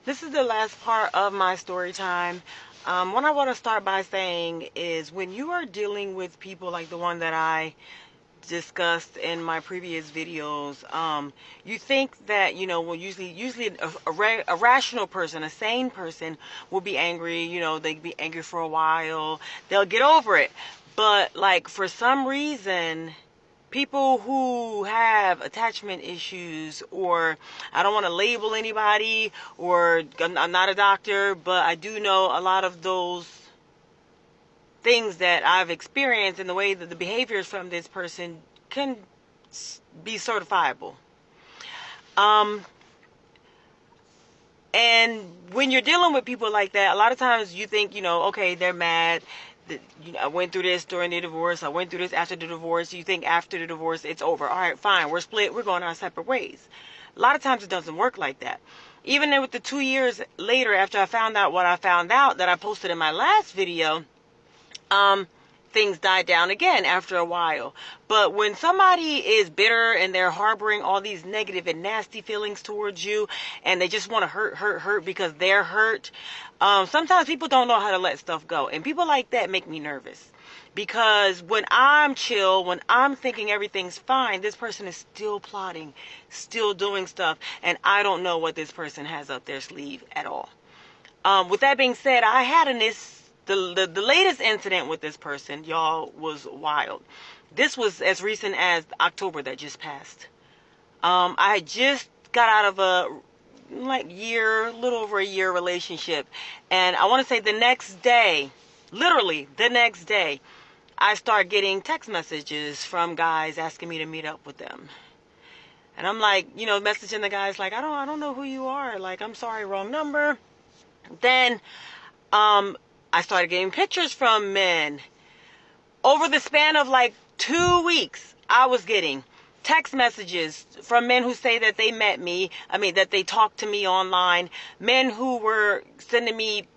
This is the last part of my story time. What I want to start by saying is when you are dealing with people like the one that I discussed in my previous videos, you think that, well, usually a rational person, a sane person will be angry, they can be angry for a while, they'll get over it. But like for some reason, people who have attachment issues, or I don't want to label anybody, or I'm not a doctor, but I do know a lot of those things that I've experienced and the way that the behaviors from this person can be certifiable. And when you're dealing with people like that, a lot of times you think, okay, they're mad. I went through this during the divorce. I went through this after the divorce. You think after the divorce it's over. All right, fine. We're split. We're going our separate ways. A lot of times it doesn't work like that. Even with the 2 years later after I found out what I found out that I posted in my last video, things died down again after a while. But when somebody is bitter and they're harboring all these negative and nasty feelings towards you, and they just want to hurt because they're hurt, sometimes people don't know how to let stuff go. And people like that make me nervous. Because when I'm chill, when I'm thinking everything's fine, this person is still plotting, still doing stuff, and I don't know what this person has up their sleeve at all. With that being said, I had the latest incident with this person, y'all, was wild. This was as recent as October that just passed. I had just got out of a little over a year relationship, and I want to say the next day, literally the next day, I start getting text messages from guys asking me to meet up with them. And I'm like, messaging the guys like, I don't know who you are. Like, I'm sorry, wrong number. Then, I started getting pictures from men. Over the span of 2 weeks, I was getting text messages from men who say that they met me. That they talked to me online. Men who were sending me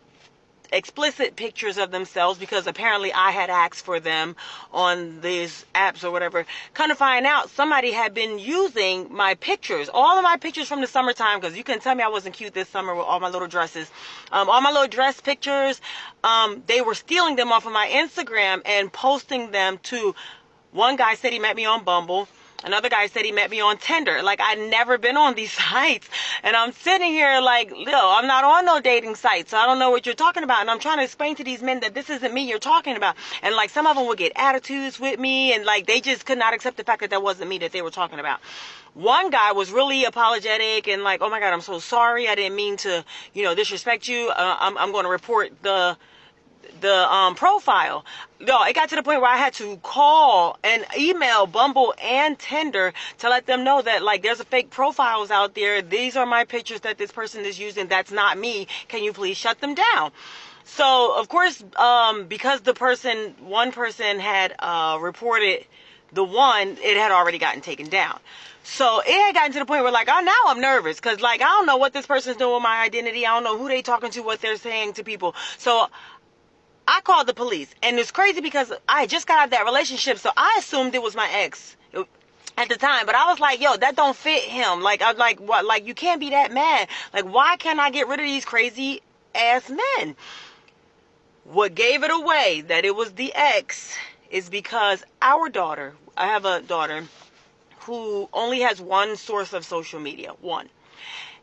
explicit pictures of themselves because apparently I had asked for them on these apps or whatever. Kind of find out somebody had been using my pictures, all of my pictures from the summertime, because you couldn't tell me I wasn't cute this summer with all my little dresses, all my little dress pictures. They were stealing them off of my Instagram and posting them to, one guy said he met me on Bumble. Another guy said he met me on Tinder. I'd never been on these sites. And I'm sitting here I'm not on no dating sites. So I don't know what you're talking about. And I'm trying to explain to these men that this isn't me you're talking about. And some of them would get attitudes with me. And they just could not accept the fact that that wasn't me that they were talking about. One guy was really apologetic and oh my God, I'm so sorry. I didn't mean to, disrespect you. I'm going to report the profile. No, it got to the point where I had to call and email Bumble and Tinder to let them know that there's a fake profiles out there. These are my pictures that this person is using. That's not me. Can you please shut them down? So of course, because one person had reported the one, it had already gotten taken down. So it had gotten to the point where now I'm nervous because I don't know what this person's doing with my identity. I don't know who they talking to, what they're saying to people. So I called the police, and it's crazy because I just got out of that relationship, so I assumed it was my ex at the time. But I was like, yo, that don't fit him. What? You can't be that mad. Why can't I get rid of these crazy ass men? What gave it away that it was the ex is because I have a daughter who only has one source of social media, one,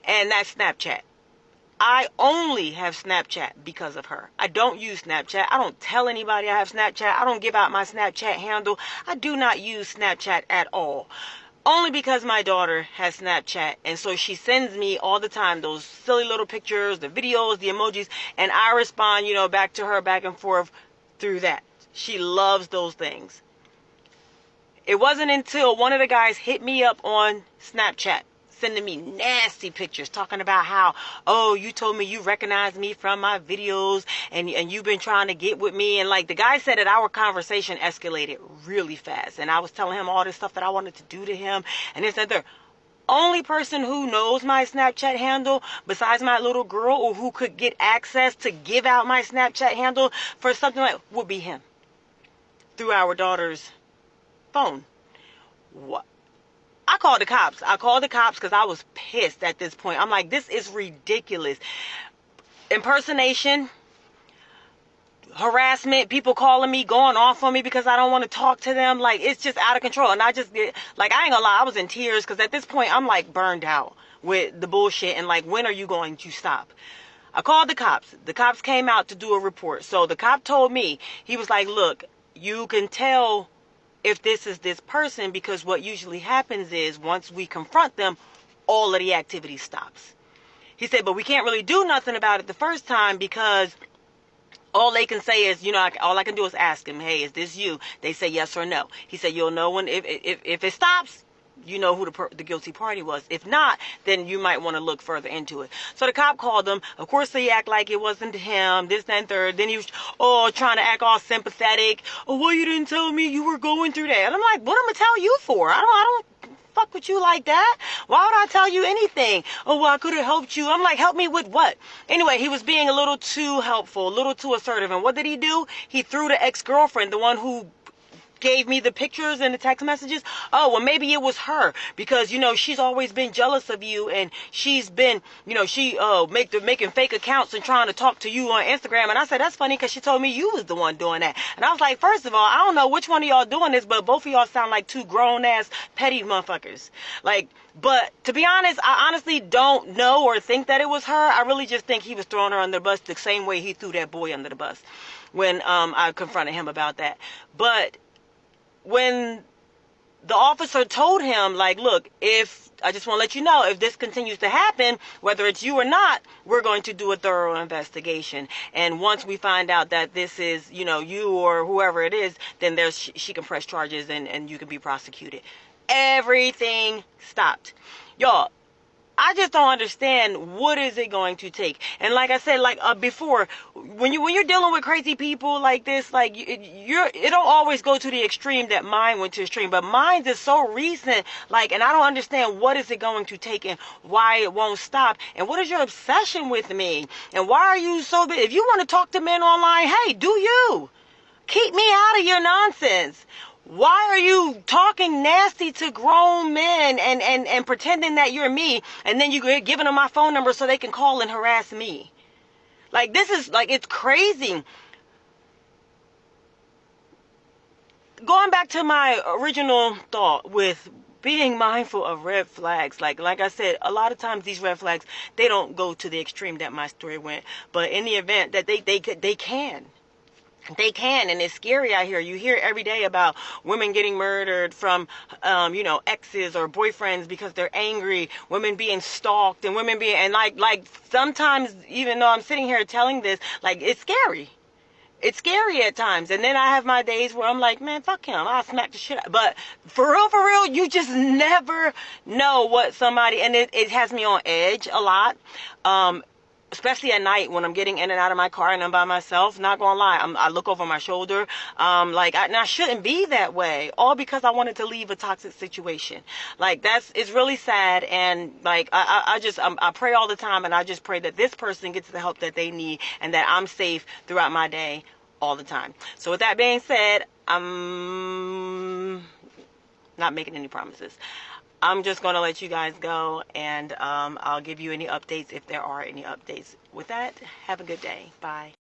and that's Snapchat. I only have Snapchat because of her. I don't use Snapchat. I don't tell anybody I have Snapchat. I don't give out my Snapchat handle. I do not use Snapchat at all. Only because my daughter has Snapchat. And so she sends me all the time those silly little pictures, the videos, the emojis. And I respond, back to her back and forth through that. She loves those things. It wasn't until one of the guys hit me up on Snapchat, sending me nasty pictures talking about how, oh, you told me you recognized me from my videos and you've been trying to get with me. And the guy said that our conversation escalated really fast. And I was telling him all this stuff that I wanted to do to him. And this and that. Only person who knows my Snapchat handle besides my little girl, or who could get access to give out my Snapchat handle for something would be him through our daughter's phone. What? I called the cops. I called the cops because I was pissed at this point. I'm like, this is ridiculous. Impersonation, harassment, people calling me, going off on me because I don't want to talk to them. Like, it's just out of control. And I just get, like, I ain't gonna lie, I was in tears because at this point I'm like burned out with the bullshit. And like, when are you going to stop? I called the cops. The cops came out to do a report. So the cop told me, he was like, look, you can tell if this is this person because what usually happens is once we confront them, all of the activity stops. He said, but we can't really do nothing about it the first time because all they can say is, all I can do is ask him, hey, is this you? They say yes or no. He said, you'll know when, if it stops, you know who the guilty party was. If not, then you might want to look further into it. So the cop called him. Of course, he act like it wasn't him, this, that, and third. Then he was, trying to act all sympathetic. Oh, well, you didn't tell me you were going through that. And I'm like, what am I tell you for? I don't fuck with you like that. Why would I tell you anything? Oh, well, I could have helped you. I'm like, help me with what? Anyway, he was being a little too helpful, a little too assertive. And what did he do? He threw the ex-girlfriend, the one who gave me the pictures and the text messages. Oh, well, maybe it was her because, she's always been jealous of you and she's been, making fake accounts and trying to talk to you on Instagram. And I said, that's funny because she told me you was the one doing that. And I was like, first of all, I don't know which one of y'all doing this, but both of y'all sound like two grown ass petty motherfuckers. Like, but to be honest, I honestly don't know or think that it was her. I really just think he was throwing her under the bus the same way he threw that boy under the bus when I confronted him about that. But when the officer told him, like, look, I just want to let you know, if this continues to happen, whether it's you or not, we're going to do a thorough investigation. And once we find out that this is, you or whoever it is, then she can press charges and you can be prosecuted. Everything stopped. Y'all, I just don't understand what is it going to take. And like I said, before, when you're dealing with crazy people like this, like it don't always go to the extreme that mine went to the extreme. But mine is so recent, and I don't understand what is it going to take and why it won't stop. And what is your obsession with me? And why are you so big? If you want to talk to men online, hey, do you? Keep me out of your nonsense. Why are you talking nasty to grown men and pretending that you're me, and then you're giving them my phone number so they can call and harass me? Like, this is, it's crazy. Going back to my original thought with being mindful of red flags, like I said, a lot of times these red flags, they don't go to the extreme that my story went, but in the event that they can. They can, and it's scary out here. You hear every day about women getting murdered from, exes or boyfriends because they're angry, women being stalked, and women being, and like sometimes, even though I'm sitting here telling this, it's scary. It's scary at times. And then I have my days where I'm like, man, fuck him. I'll smack the shit out. But for real, you just never know what somebody, and it has me on edge a lot. Especially at night when I'm getting in and out of my car and I'm by myself. Not gonna lie, I look over my shoulder. And I shouldn't be that way. All because I wanted to leave a toxic situation. It's really sad. And I pray all the time, and I just pray that this person gets the help that they need and that I'm safe throughout my day all the time. So with that being said, I'm not making any promises. I'm just going to let you guys go, and I'll give you any updates if there are any updates. With that, have a good day. Bye.